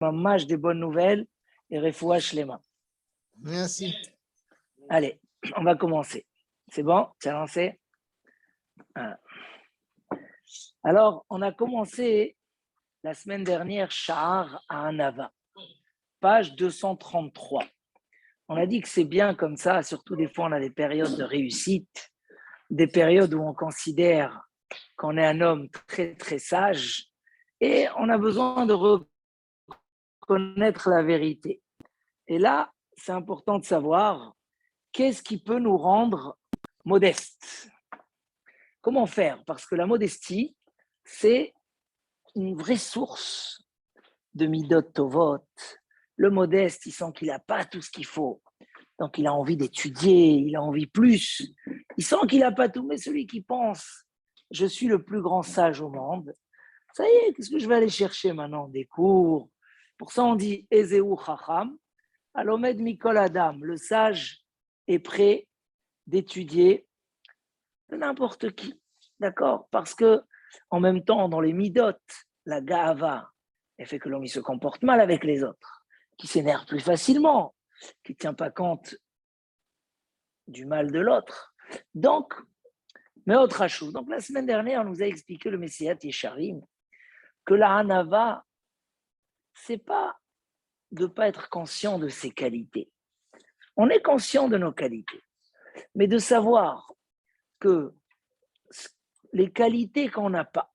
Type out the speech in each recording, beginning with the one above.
Mamash des bonnes nouvelles et refoua shlema. Merci. Allez, on va commencer. C'est bon? Tu as lancé? Voilà. Alors, on a commencé la semaine dernière Sha'ar à Anava, page 233. On a dit que c'est bien comme ça, surtout des fois on a des périodes de réussite, des périodes où on considère qu'on est un homme très très sage et on a besoin de reconnaître la vérité. Et là, c'est important de savoir qu'est-ce qui peut nous rendre modestes. Comment faire? Parce que la modestie, c'est une vraie source de midot tovot. Le modeste, il sent qu'il n'a pas tout ce qu'il faut. Donc, il a envie d'étudier, il a envie plus. Il sent qu'il n'a pas tout, mais celui qui pense « je suis le plus grand sage au monde », ça y est, qu'est-ce que je vais aller chercher maintenant? Des cours. Pour ça, on dit « Ezeu chacham », Alomed Mikol Adam, le sage est prêt d'étudier n'importe qui, d'accord? Parce que en même temps, dans les midot, la gaava, elle fait que l'homme il se comporte mal avec les autres, qui s'énerve plus facilement, qui ne tient pas compte du mal de l'autre. Donc, mais autre chose. Donc la semaine dernière, on nous a expliqué le Messiat Yesharim que la hanava, c'est pas de ne pas être conscient de ses qualités. On est conscient de nos qualités, mais de savoir que les qualités qu'on n'a pas,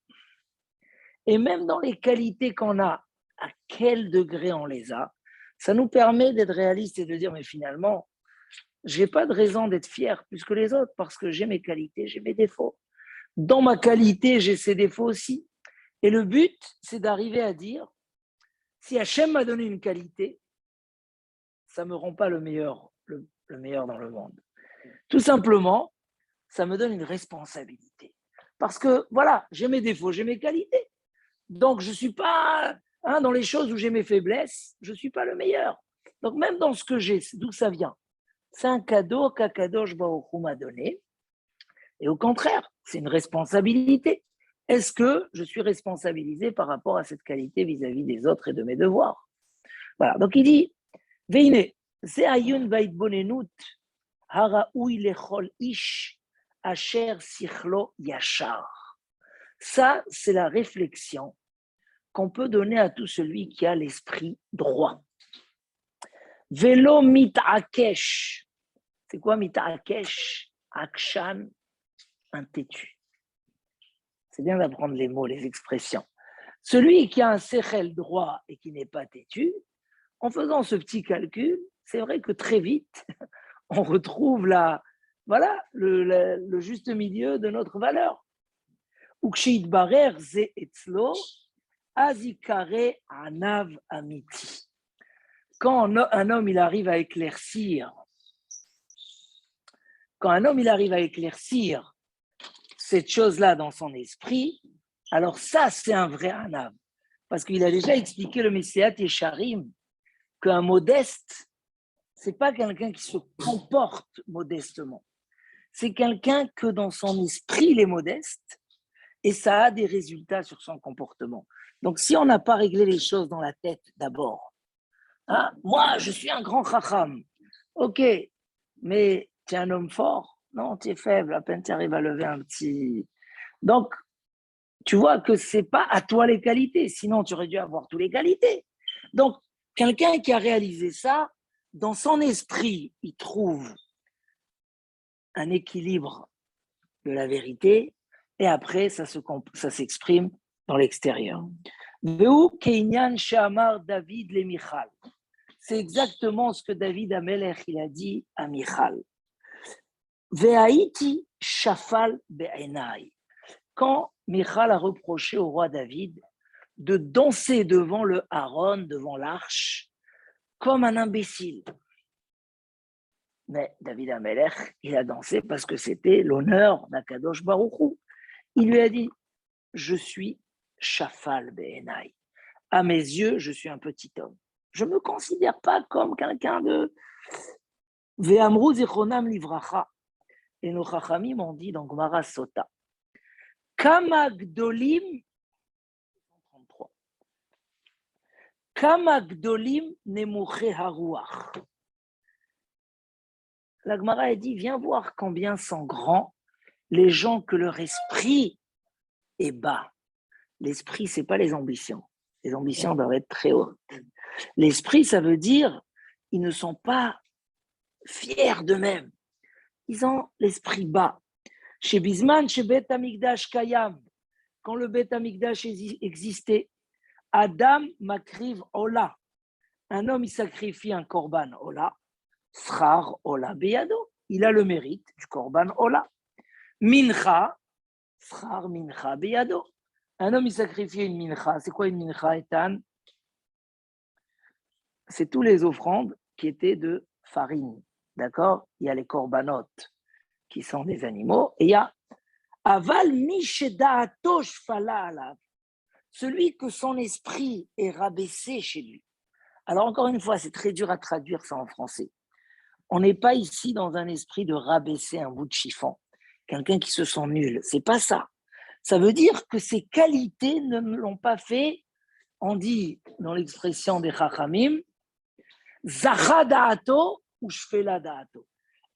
et même dans les qualités qu'on a, à quel degré on les a, ça nous permet d'être réalistes et de dire, mais finalement, je n'ai pas de raison d'être fier plus que les autres, parce que j'ai mes qualités, j'ai mes défauts. Dans ma qualité, j'ai ces défauts aussi. Et le but, c'est d'arriver à dire, si Hachem m'a donné une qualité, ça ne me rend pas le meilleur dans le monde. Tout simplement, ça me donne une responsabilité. Parce que, voilà, j'ai mes défauts, j'ai mes qualités. Donc, je ne suis pas, dans les choses où j'ai mes faiblesses, je ne suis pas le meilleur. Donc, même dans ce que j'ai, d'où ça vient? C'est un cadeau qu'Akadosh Baruch Hu m'a donné. Et au contraire, c'est une responsabilité. Est-ce que je suis responsabilisé par rapport à cette qualité vis-à-vis des autres et de mes devoirs? Voilà, donc il dit, Veine, c'est ayun vaitbonenut, haraoui lechol ish, asher sichlo yachar. Ça, c'est la réflexion qu'on peut donner à tout celui qui a l'esprit droit. Velo mit'akesh. C'est quoi mit'akesh? Akshan, un têtu. C'est bien d'apprendre les mots, les expressions. Celui qui a un sechel droit et qui n'est pas têtu, en faisant ce petit calcul, c'est vrai que très vite, on retrouve le juste milieu de notre valeur. Ukshit barer ze etzlo, azikare anav amiti. Quand un homme il arrive à éclaircir cette chose-là dans son esprit, alors ça, c'est un vrai anav. Parce qu'il a déjà expliqué le Messiat Yesharim qu'un modeste, c'est pas quelqu'un qui se comporte modestement. C'est quelqu'un que dans son esprit, il est modeste et ça a des résultats sur son comportement. Donc, si on n'a pas réglé les choses dans la tête d'abord, moi, je suis un grand chacham. Ok, mais tu es un homme fort? Non, tu es faible, à peine tu arrives à lever un petit... Donc, tu vois que ce n'est pas à toi les qualités, sinon tu aurais dû avoir toutes les qualités. Donc, quelqu'un qui a réalisé ça, dans son esprit, il trouve un équilibre de la vérité et après, ça s'exprime dans l'extérieur. David le Michal. C'est exactement ce que David Amelech il a dit à Michal. Ve'aiti shafal be'enai. Quand Michal a reproché au roi David de danser devant le Aaron, devant l'arche, comme un imbécile. Mais David Amelech, il a dansé parce que c'était l'honneur d'Akadosh Baruch Hu. Il lui a dit, je suis shafal be'enai. À mes yeux, je suis un petit homme. Je ne me considère pas comme quelqu'un de... Ve'amru zichronam livracha. Et nos chachamim ont dit dans Gemara Sota, Kama gdolim, Kama gdolim nemuche haruach. La Gemara a dit, viens voir combien sont grands les gens que leur esprit est bas. L'esprit, ce n'est pas les ambitions. Les ambitions doivent être très hautes. L'esprit, ça veut dire, ils ne sont pas fiers d'eux-mêmes. Ils ont l'esprit bas. Chez Bisman, chez Bet Amikdash Kayam, quand le Bet Amikdash existait, Adam makriv Ola. Un homme, il sacrifie un korban Ola. Srar Ola Beyado. Il a le mérite du korban Ola. Mincha, Srar Mincha Beyado. Un homme, il sacrifie une mincha. C'est quoi une mincha, Ethan? C'est tous les offrandes qui étaient de farine. D'accord? Il y a les korbanot qui sont des animaux. Et il y a Aval Mishedaato Shfala Alav. Celui que son esprit est rabaissé chez lui. Alors, encore une fois, c'est très dur à traduire ça en français. On n'est pas ici dans un esprit de rabaisser un bout de chiffon. Quelqu'un qui se sent nul. C'est pas ça. Ça veut dire que ses qualités ne l'ont pas fait, on dit dans l'expression des Chachamim, Zacha da'ato ou Shfela da'ato.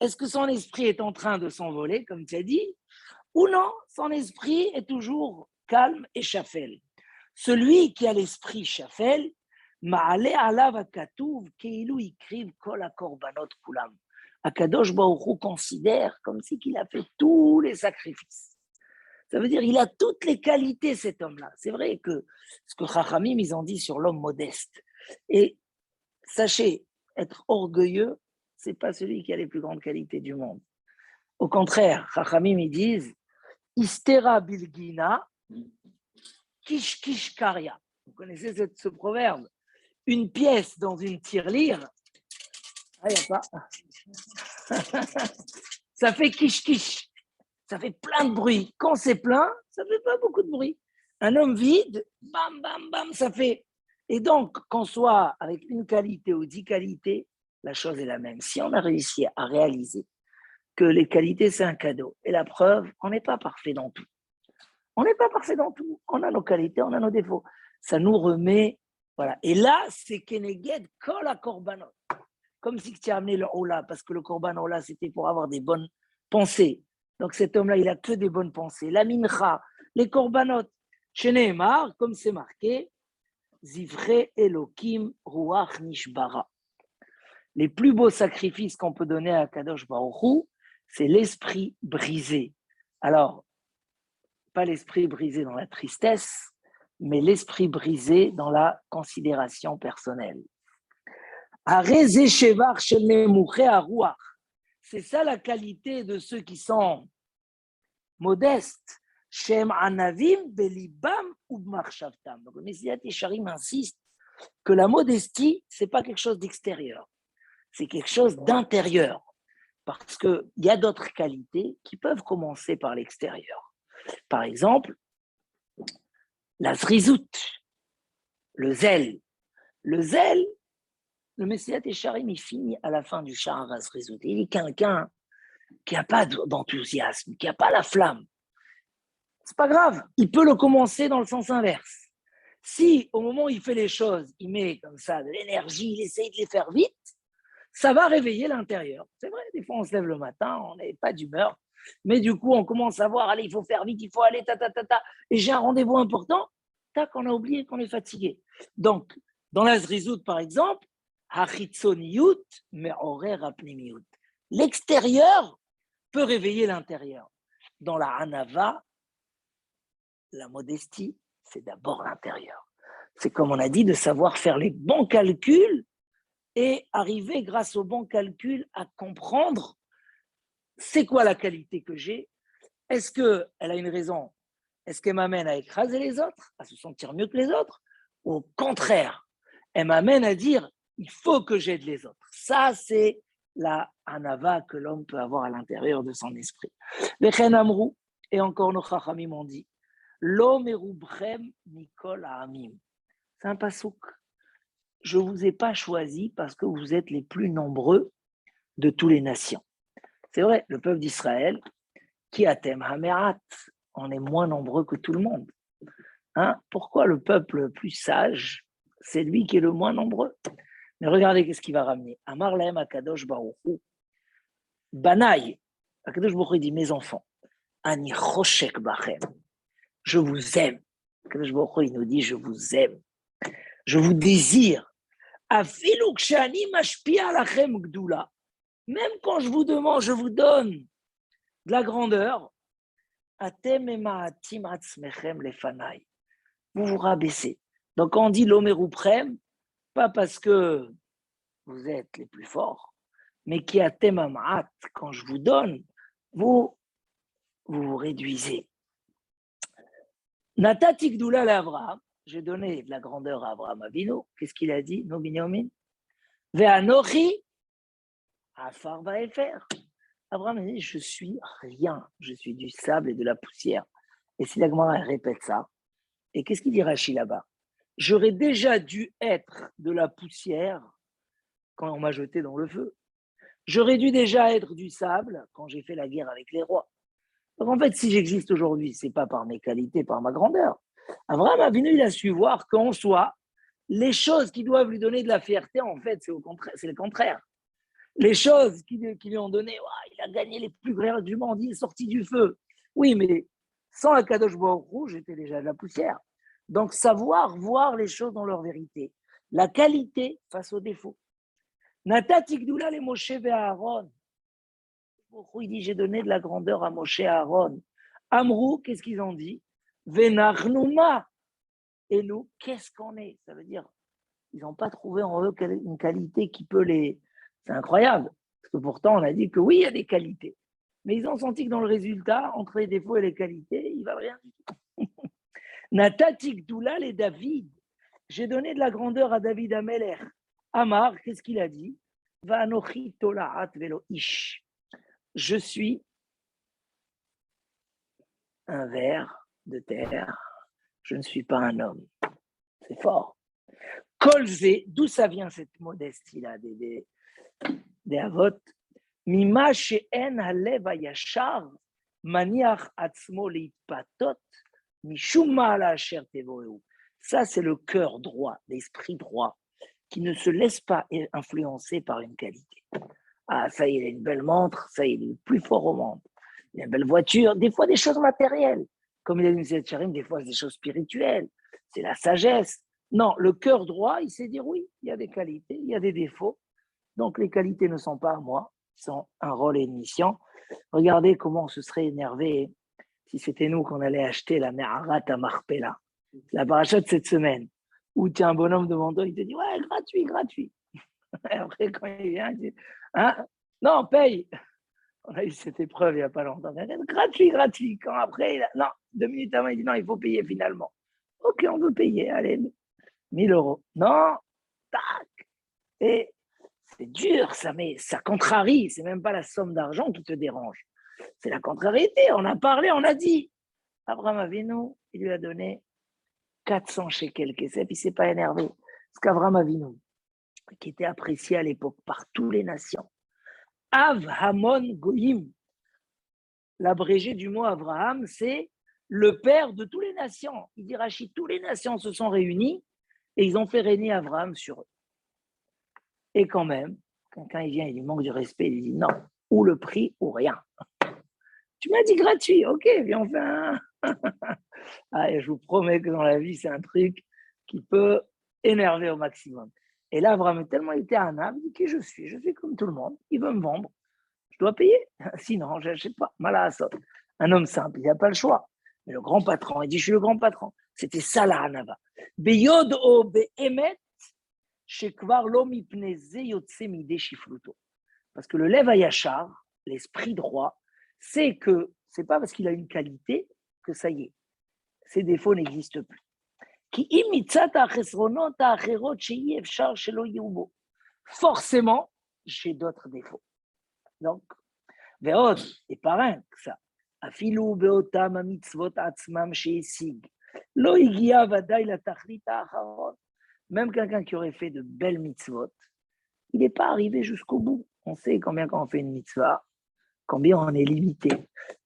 Est-ce que son esprit est en train de s'envoler, comme tu as dit, ou non, son esprit est toujours calme et chafel. Celui qui a l'esprit chafel, ma'ale alav akatuv keilu ikriv kol hakorbanot kulam. Akadosh Baruch Hu considère comme si qu'il a fait tous les sacrifices. Ça veut dire qu'il a toutes les qualités, cet homme-là. C'est vrai que ce que Chachamim, ils ont dit sur l'homme modeste. Et sachez, être orgueilleux, ce n'est pas celui qui a les plus grandes qualités du monde. Au contraire, Chachamim, ils disent Istera bilgina, kish kish karia. Vous connaissez ce proverbe? Une pièce dans une tirelire, il n'y a pas. Ça fait kish kish. Ça fait plein de bruit. Quand c'est plein, ça ne fait pas beaucoup de bruit. Un homme vide, bam, bam, bam, ça fait. Et donc, qu'on soit avec une qualité ou 10 qualités, la chose est la même. Si on a réussi à réaliser que les qualités, c'est un cadeau, et la preuve, on n'est pas parfait dans tout. On n'est pas parfait dans tout. On a nos qualités, on a nos défauts. Ça nous remet, voilà. Et là, c'est Keneged Kol HaKorbanot. Comme si tu as amené le Ola, parce que le Korban Ola, c'était pour avoir des bonnes pensées. Donc cet homme-là, il a que des bonnes pensées. La mincha, les korbanot, chez Nehemar, comme c'est marqué, Zivre Elokim Ruach Nishbara. Les plus beaux sacrifices qu'on peut donner à Kadosh Baruch Hu, c'est l'esprit brisé. Alors, pas l'esprit brisé dans la tristesse, mais l'esprit brisé dans la considération personnelle. Areze Shevar Shel Nemuche Haruach. C'est ça la qualité de ceux qui sont modestes. Shem Anavim Belibam ou Marshavtam. Donc le Messilat Yesharim insiste que la modestie, ce n'est pas quelque chose d'extérieur, c'est quelque chose d'intérieur. Parce qu'il y a d'autres qualités qui peuvent commencer par l'extérieur. Par exemple, la zrizout, le zèle. Le zèle, le Messilat Yesharim, il finit à la fin du Shahar Zrizout. Il est quelqu'un qui n'a pas d'enthousiasme, qui n'a pas la flamme. C'est pas grave, il peut le commencer dans le sens inverse. Si au moment où il fait les choses, il met comme ça de l'énergie, il essaye de les faire vite, ça va réveiller l'intérieur. C'est vrai, des fois on se lève le matin, on n'est pas d'humeur, mais du coup on commence à voir, allez, il faut faire vite, il faut aller, et j'ai un rendez-vous important, tac, on a oublié qu'on est fatigué. Donc, dans la Zrizout par exemple, Hachitzoniyut, mais horaire apnimiyut. L'extérieur peut réveiller l'intérieur. Dans la Hanava, la modestie, c'est d'abord l'intérieur. C'est comme on a dit, de savoir faire les bons calculs et arriver, grâce aux bons calculs, à comprendre c'est quoi la qualité que j'ai. Est-ce qu'elle a une raison? Est-ce qu'elle m'amène à écraser les autres, à se sentir mieux que les autres? Ou au contraire, elle m'amène à dire il faut que j'aide les autres. Ça, c'est la hanava que l'homme peut avoir à l'intérieur de son esprit. Vechen amrou, et encore nos chachamim ont dit, l'homme erubrem mikol ha'amim. C'est un pasouk. Je ne vous ai pas choisi parce que vous êtes les plus nombreux de toutes les nations. C'est vrai, le peuple d'Israël, qui atem hamerat, on est moins nombreux que tout le monde. Hein? Pourquoi le peuple plus sage, c'est lui qui est le moins nombreux. Mais regardez qu'est-ce qu'il va ramener. Amar lahem akadosh baruch hu. Banaï. Akadosh baruch hu dit, mes enfants, ani choshek bachem. Je vous aime. Akadosh baruch hu, il nous dit, je vous aime. Je vous désire. Afilu kshani mashpia lachem gdoula. Même quand je vous demande, je vous donne de la grandeur, atem ema'atim atzmechem lefanai. Vous vous rabaissez. Donc quand on dit l'omeruprem, pas parce que vous êtes les plus forts, mais qui atem ama'at, quand je vous donne, vous vous réduisez. Natati gdoula l'Avraham, j'ai donné de la grandeur à Abraham Avinu. Qu'est-ce qu'il a dit? No binyamin. Ve'anochi afar va'efer. Abraham a dit, je suis rien, je suis du sable et de la poussière. Et si la Gemara répète ça, et qu'est-ce qu'il dit Rashi là-bas? J'aurais déjà dû être de la poussière quand on m'a jeté dans le feu. J'aurais dû déjà être du sable quand j'ai fait la guerre avec les rois. Donc en fait, si j'existe aujourd'hui, ce n'est pas par mes qualités, par ma grandeur. Abraham Avinu, il a su voir qu'en soi, les choses qui doivent lui donner de la fierté, en fait, c'est le contraire. Les choses qui lui ont donné, il a gagné les plus grands du monde, il est sorti du feu. Oui, mais sans la Kadosh Baruch Hu, j'étais déjà de la poussière. Donc, savoir voir les choses dans leur vérité. La qualité face aux défauts. Natati gdoula les Moshe et Aaron. Il dit, j'ai donné de la grandeur à Moshe et Aaron. Amrou, qu'est-ce qu'ils ont dit? Venachnouma. Et nous, qu'est-ce qu'on est? Ça veut dire, ils n'ont pas trouvé en eux une qualité qui peut les... C'est incroyable. Parce que pourtant, on a dit que oui, il y a des qualités. Mais ils ont senti que dans le résultat, entre les défauts et les qualités, ils ne valent rien du tout. Natati gdoula les David. J'ai donné de la grandeur à David Ameler. Amar, qu'est-ce qu'il a dit? Va'anochi tola'at velo ish. Je suis un ver de terre. Je ne suis pas un homme. C'est fort. Kolze, d'où ça vient cette modestie-là des Avot? Mima she'en halev hayashar maniach atzmo leitpatot mishum ma'ala asher tevohu. Ça, c'est le cœur droit, l'esprit droit, qui ne se laisse pas influencer par une qualité. Ah, ça, il a une belle montre, ça, il est le plus fort au monde. Il a une belle voiture, des fois des choses matérielles. Comme il a dit M. Charim, des fois des choses spirituelles. C'est la sagesse. Non, le cœur droit, il sait dire oui, il y a des qualités, il y a des défauts. Donc les qualités ne sont pas à moi, sont un rôle et une mission. Regardez comment on se serait énervé si c'était nous qu'on allait acheter la Me'arat à Marpella, la paracha de cette semaine, où tu as un bonhomme devant toi, il te dit ouais, gratuit, gratuit. Et après, quand il vient, il dit hein, non, paye. On a eu cette épreuve il n'y a pas longtemps. Gratuit, gratuit. Quand après, non, 2 minutes avant, il dit non, il faut payer finalement. Ok, on veut payer, allez, 1000 euros. Non, tac. Et c'est dur, ça contrarie. C'est même pas la somme d'argent qui te dérange. C'est la contrariété. On a parlé, on a dit. Abraham Avinu, il lui a donné 400 shekels kesef, il ne s'est pas énervé. Parce qu'Abraham Avinu, qui était apprécié à l'époque par toutes les nations, Av Hamon Goyim, l'abrégé du mot Abraham, c'est le père de toutes les nations. Il dit Rachid, toutes les nations se sont réunies et ils ont fait régner Abraham sur eux. Et quand même, quand il vient, il lui manque du respect, il lui dit non, ou le prix ou rien. Tu m'as dit gratuit, ok, viens, on fait un. Ah, je vous promets que dans la vie, c'est un truc qui peut énerver au maximum. Et là, Abraham a tellement été un âme, il dit qui je suis comme tout le monde, il veut me vendre, je dois payer, sinon je n'achète pas. Malassot. Un homme simple, il n'a pas le choix. Mais le grand patron, il dit je suis le grand patron. C'était ça la Hanava. Beyod o be'emet, shekvar lo mipneze yotse mide shifluto. Parce que le lev hayashar, l'esprit droit, c'est que c'est pas parce qu'il a une qualité que ça y est, ses défauts n'existent plus. Forcément, j'ai d'autres défauts. Donc, Ve'od, et pareil que ça. Afilu be'otam hamitzvot atzmam she'esig. Lo higia vadaï la tachlita acharon. Même quelqu'un qui aurait fait de belles mitzvot, il n'est pas arrivé jusqu'au bout. On sait combien quand on fait une mitzvah, combien on est limité.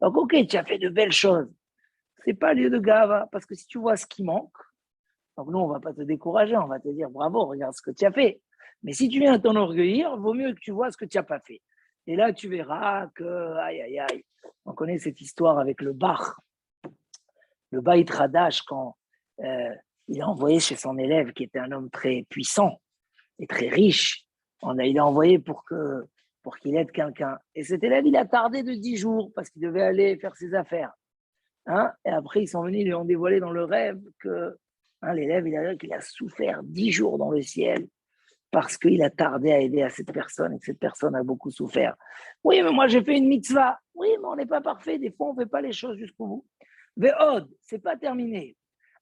Donc, ok, tu as fait de belles choses. C'est pas lieu de gava, parce que si tu vois ce qui manque, Donc nous, on ne va pas te décourager, on va te dire bravo, regarde ce que tu as fait. Mais si tu viens t'enorgueillir, vaut mieux que tu vois ce que tu n'as pas fait. Et là, tu verras que, aïe, aïe, aïe, on connaît cette histoire avec le Bach, le Beit Hadash, quand il a envoyé chez son élève, qui était un homme très puissant et très riche, il a envoyé pour qu'il aide quelqu'un. Et cet élève, il a tardé de 10 jours parce qu'il devait aller faire ses affaires. Hein, et après, ils sont venus, ils lui ont dévoilé dans le rêve que l'élève, il a souffert 10 jours dans le ciel parce qu'il a tardé à aider à cette personne et que cette personne a beaucoup souffert. Oui, mais moi, j'ai fait une mitzvah. Oui, mais on n'est pas parfait. Des fois, on ne fait pas les choses jusqu'au bout. Ve'od, c'est pas terminé.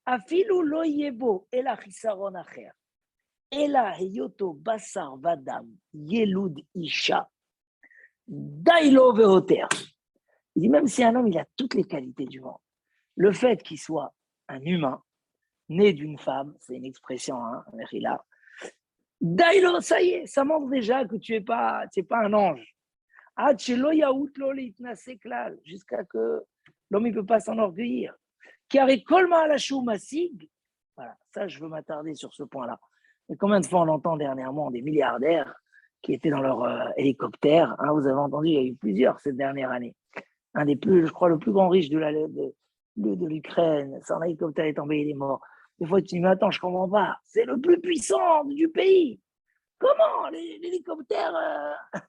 Afilu lo yebo ela chisaron acher. Ela heyoto basar vadam yelud isha. Dailo ve'oter. Il dit, même si un homme, il a toutes les qualités du monde, le fait qu'il soit un humain, né d'une femme, c'est une expression, hein, Dailo, ça y est, ça montre déjà que tu n'es pas un ange. Jusqu'à que l'homme ne peut pas s'enorgueillir. Voilà, ça, je veux m'attarder sur ce point-là. Et combien de fois on entend dernièrement des milliardaires qui étaient dans leur hélicoptère, hein, vous avez entendu, il y a eu plusieurs cette dernière année. Un des plus, je crois, le plus grand riche de l'Ukraine, son hélicoptère est tombé, il est mort. Des fois, tu dis, mais attends, je ne comprends pas, c'est le plus puissant du pays. Comment l'hélicoptère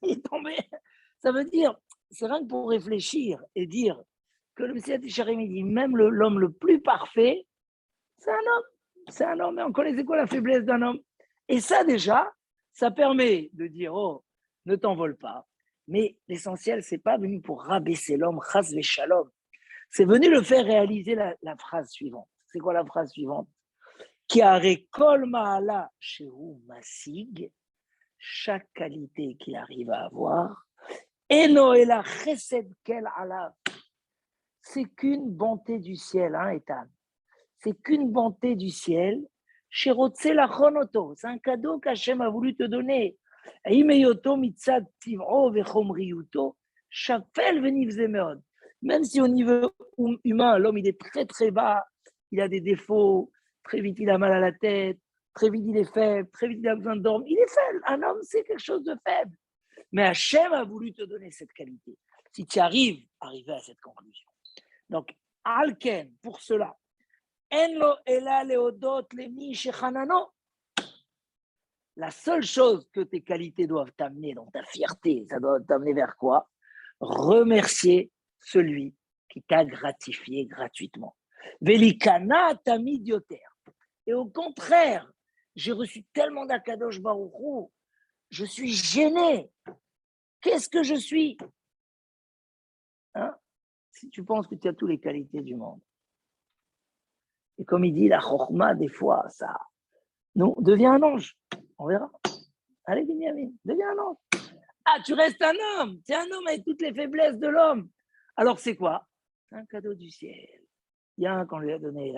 est tombé? Ça veut dire, c'est rien que pour réfléchir et dire que le Messiah Tisharim dit, même l'homme le plus parfait, c'est un homme. C'est un homme. Et on connaît c'est quoi la faiblesse d'un homme. Et ça, déjà, ça permet de dire, oh, ne t'envole pas. Mais l'essentiel, c'est pas venu pour rabaisser l'homme, chas ve shalom. C'est venu le faire réaliser la phrase suivante. C'est quoi la phrase suivante? Qui a kol ma'ala shehu masig, chaque qualité qu'il arrive à avoir, eno ela chesed kel alav, c'est qu'une bonté du ciel, hein, Ethan. C'est qu'une bonté du ciel. C'est un cadeau qu'Hachem a voulu te donner. Même si au niveau humain, l'homme il est très très bas, il a des défauts, très vite il a mal à la tête, très vite il est faible, très vite il a besoin de dormir. Il est faible. Un homme, c'est quelque chose de faible. Mais Hachem a voulu te donner cette qualité. Si tu arrives à cette conclusion. Donc, Alken, pour cela, la seule chose que tes qualités doivent t'amener, dans ta fierté, ça doit t'amener vers quoi? Remercier celui qui t'a gratifié gratuitement. Velikana tamidioter. Et au contraire, j'ai reçu tellement d'Akadosh Baruch Hu, je suis gêné. Qu'est-ce que je suis? Hein? Si tu penses que tu as toutes les qualités du monde, et comme il dit, la chorma, des fois, ça. Non, deviens un ange. On verra. Allez, Binyamin, deviens un ange. Ah, tu restes un homme. Tu es un homme avec toutes les faiblesses de l'homme. Alors, c'est quoi? C'est un cadeau du ciel. Il y a un qu'on lui a donné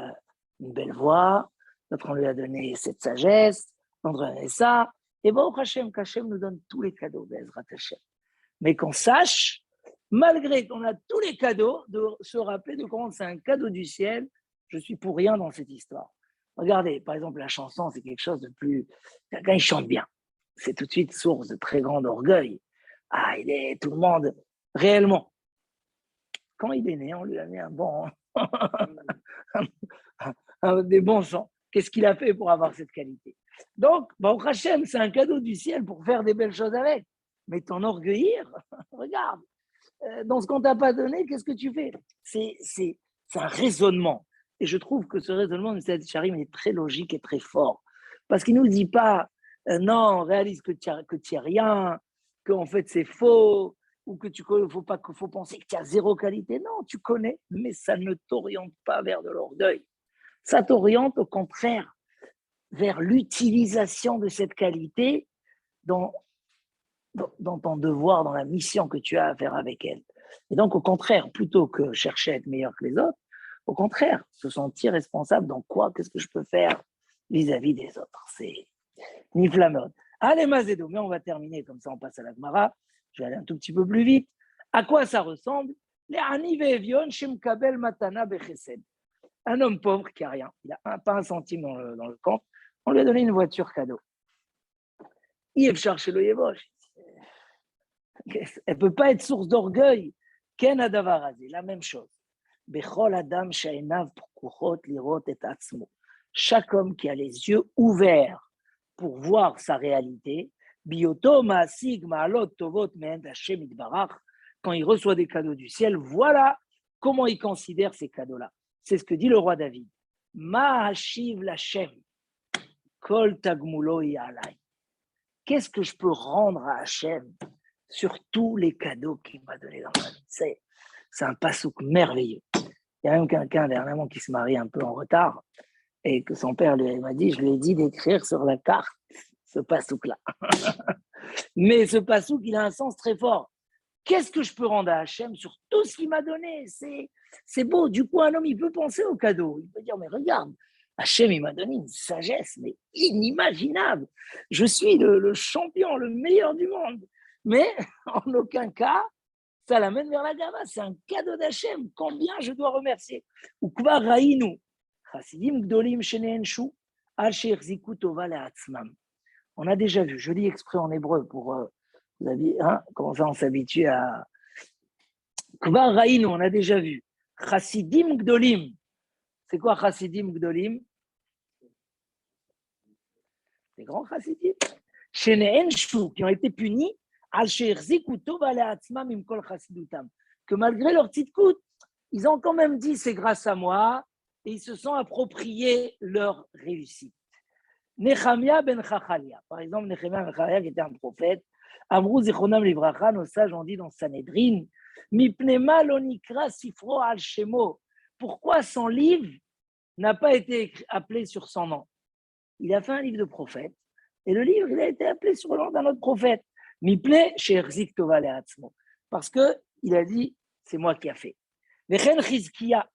une belle voix, l'autre on lui a donné cette sagesse, l'autre on lui a donné ça. Et bon, Hachem nous donne tous les cadeaux d'Ezrat Hachem. Mais qu'on sache, malgré qu'on a tous les cadeaux, de se rappeler de comment c'est un cadeau du ciel. Je suis pour rien dans cette histoire. Regardez, par exemple, la chanson, c'est quelque chose de plus... Quand il chante bien, c'est tout de suite source de très grand orgueil. Ah, il est tout le monde, réellement. Quand il est né, on lui a mis un bon... des bons chants. Qu'est-ce qu'il a fait pour avoir cette qualité? Donc, Baruch Hashem, c'est un cadeau du ciel pour faire des belles choses avec. Mais t'enorgueillir, regarde, dans ce qu'on t'a pas donné, qu'est-ce que tu fais? C'est un raisonnement. Et je trouve que ce raisonnement de Sadi Charim est très logique et très fort. Parce qu'il ne nous dit pas, non, réalise que tu n'as rien, qu'en fait c'est faux, ou que faut penser que tu as zéro qualité. Non, tu connais, mais ça ne t'oriente pas vers de l'orgueil. Ça t'oriente au contraire vers l'utilisation de cette qualité dans ton devoir, dans la mission que tu as à faire avec elle. Et donc, au contraire, plutôt que chercher à être meilleur que les autres, au contraire, se sentir responsable dans quoi, qu'est-ce que je peux faire vis-à-vis des autres. C'est Niflamod. Allez, Mazédo, mais on va terminer, comme ça on passe à la Gemara. Je vais aller un tout petit peu plus vite. À quoi ça ressemble? Les Ani ve'evion shemkabel matana bechesed. Un homme pauvre qui n'a rien, il n'a pas un centime dans le compte, on lui a donné une voiture cadeau. Il cherche le Yébosh. Elle ne peut pas être source d'orgueil. Ken adavarazé, la même chose. Bechol adam she'enav pkuchot lirot et atzmo. Chaque homme qui a les yeux ouverts pour voir sa réalité, bioto ma'asig ma'alot tovot me'end Hashem itbarach, quand il reçoit des cadeaux du ciel, voilà comment il considère ces cadeaux-là. C'est ce que dit le roi David. Ma'ashiv l'Hashem, kol tagmulo ya'alai. Qu'est-ce que je peux rendre à Hashem sur tous les cadeaux qu'il m'a donnés dans ma vie? C'est un passouk merveilleux. Il y a même quelqu'un dernièrement qui se marie un peu en retard et que son père lui m'a dit, je lui ai dit d'écrire sur la carte ce passouk-là. Mais ce passouk, il a un sens très fort. Qu'est-ce que je peux rendre à Hachem sur tout ce qu'il m'a donné? C'est beau. Du coup, un homme, il peut penser au cadeau. Il peut dire, mais regarde, Hachem, il m'a donné une sagesse, mais inimaginable. Je suis le champion, le meilleur du monde. Mais en aucun cas, ça l'amène vers la gava. C'est un cadeau d'Hachem. Combien je dois remercier? Ukva raïnu. Chassidim gdolim sheneenshu al she'echziku tova le'atzmam. On a déjà vu, je lis exprès en hébreu pour vous avez, comment ça on s'habitue à Kvar raïnu, on a déjà vu. Chassidim gdolim. C'est quoi chassidim gdolim? Les grands chassidim. Sheneenshu, qui ont été punis al she'echziku tova le'atzmam im kol chassidutam. Que malgré leur petite coûte, ils ont quand même dit c'est grâce à moi et ils se sont appropriés leur réussite. Nechemia ben Chachalia, par exemple, Nechemia ben Chachalia qui était un prophète, Amrou Zichronam Livracha, nos sages ont dit dans Sanhedrin, Mipnema lonikra sifro al shemo. Pourquoi son livre n'a pas été appelé sur son nom? Il a fait un livre de prophète et le livre il a été appelé sur le nom d'un autre prophète. Mipne she'erzik tova le'atzmo. Parce qu'il a dit, c'est moi qui a fait. Vechen Chizkia.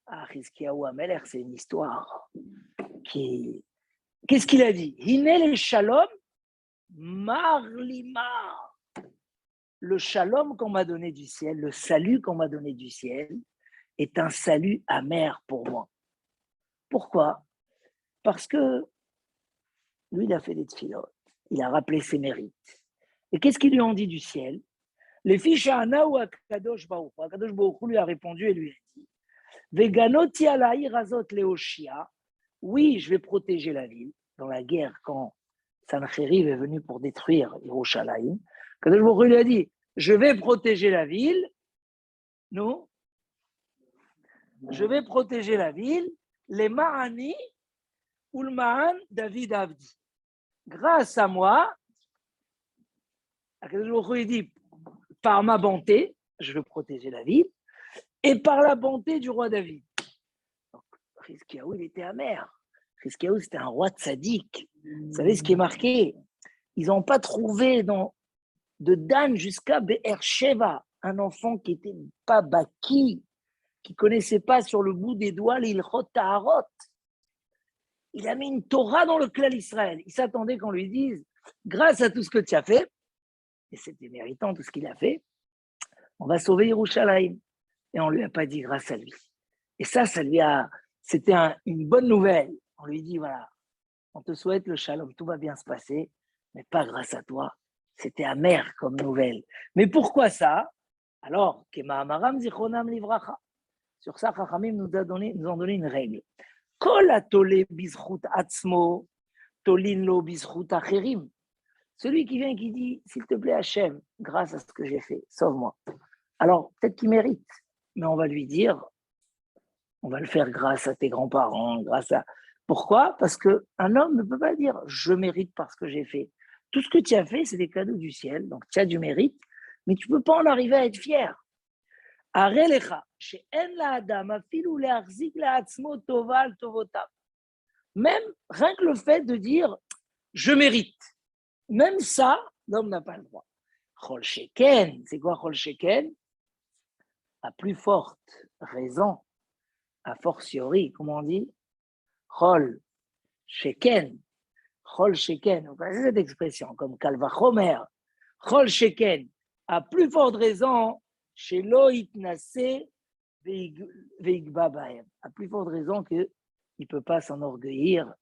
Ah, Chizkia ou Amelech, c'est une histoire qui. Qu'est-ce qu'il a dit? Hinel shalom marlima. Le shalom qu'on m'a donné du ciel, le salut qu'on m'a donné du ciel, est un salut amer pour moi. Pourquoi? Parce que lui, il a fait des tfilotes, il a rappelé ses mérites. Et qu'est-ce qu'ils lui ont dit du ciel? Les fiches à Ana ou à Kadosh Baruch. Kadosh Baruch lui a répondu et lui a dit Veganoti alaï razot leoshia. Oui, je vais protéger la ville. Dans la guerre, quand Sancheriv est venu pour détruire Yerushalayim, Kadosh Baruch lui a dit je vais protéger la ville. Non, je vais protéger la ville. Les Ma'ani ou le Ma'an David Avdi. Grâce à moi, Kadosh Baruch lui dit par ma bonté, je veux protéger la ville, et par la bonté du roi David. Donc, Chizkiyahu, il était amer. Chizkiyahu, c'était un roi tzaddik. Vous savez ce qui est marqué? Ils n'ont pas trouvé de Dan jusqu'à Be'er Sheva, un enfant qui n'était pas baki, qui ne connaissait pas sur le bout des doigts l'ilchot taharot. Il a mis une Torah dans le clan Israël. Il s'attendait qu'on lui dise, grâce à tout ce que tu as fait, et c'était méritant tout ce qu'il a fait, on va sauver Yerushalayim. Et on ne lui a pas dit grâce à lui. Et c'était une bonne nouvelle. On lui dit, voilà, on te souhaite le shalom, tout va bien se passer, mais pas grâce à toi. C'était amer comme nouvelle. Mais pourquoi ça? Alors, Kema Amaram Zichronam Livracha. Sur ça, Chachamim nous ont donné une règle. Kol atole bizchut atzmo, tolin lo bizchut acherim. Celui qui vient et qui dit, s'il te plaît Hachem, grâce à ce que j'ai fait, sauve-moi. Alors, peut-être qu'il mérite, mais on va lui dire, on va le faire grâce à tes grands-parents, grâce à... Pourquoi? Parce qu'un homme ne peut pas dire, je mérite parce que j'ai fait. Tout ce que tu as fait, c'est des cadeaux du ciel, donc tu as du mérite, mais tu ne peux pas en arriver à être fier. Même rien que le fait de dire, je mérite, même ça, l'homme n'a pas le droit. Chol sheken, c'est quoi chol sheken? À plus forte raison, a fortiori, comment on dit? Chol sheken, chol sheken. Vous connaissez cette expression, comme kalvachomer. Chol sheken, à plus forte raison, chez lo itnase veigba bahem. À plus forte raison qu'il ne peut pas s'enorgueillir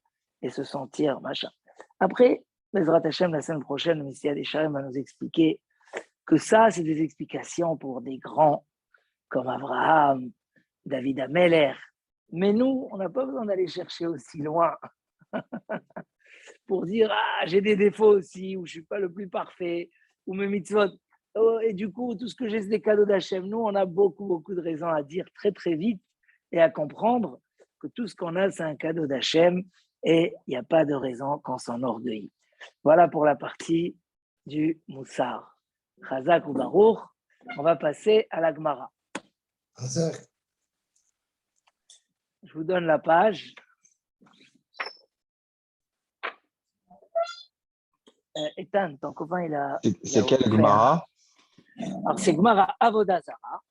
et se sentir machin. Après, Bezrat Hashem, la semaine prochaine, le Messie Adesharim va nous expliquer que ça, c'est des explications pour des grands comme Abraham, David Ameller. Mais nous, on n'a pas besoin d'aller chercher aussi loin pour dire « Ah, j'ai des défauts aussi, ou je ne suis pas le plus parfait, ou mes mitzvot. Oh, et du coup, tout ce que j'ai, c'est des cadeaux d'Hachem. » Nous, on a beaucoup de raisons à dire très vite et à comprendre que tout ce qu'on a, c'est un cadeau d'Hachem et il n'y a pas de raison qu'on s'enorgueillit. Voilà pour la partie du Moussar. Chazak ou Baruch. On va passer à la Gemara. Je vous donne la page. Ethan, ton copain, il a. C'est quelle Gemara? Alors, c'est Gemara Avodah Zara.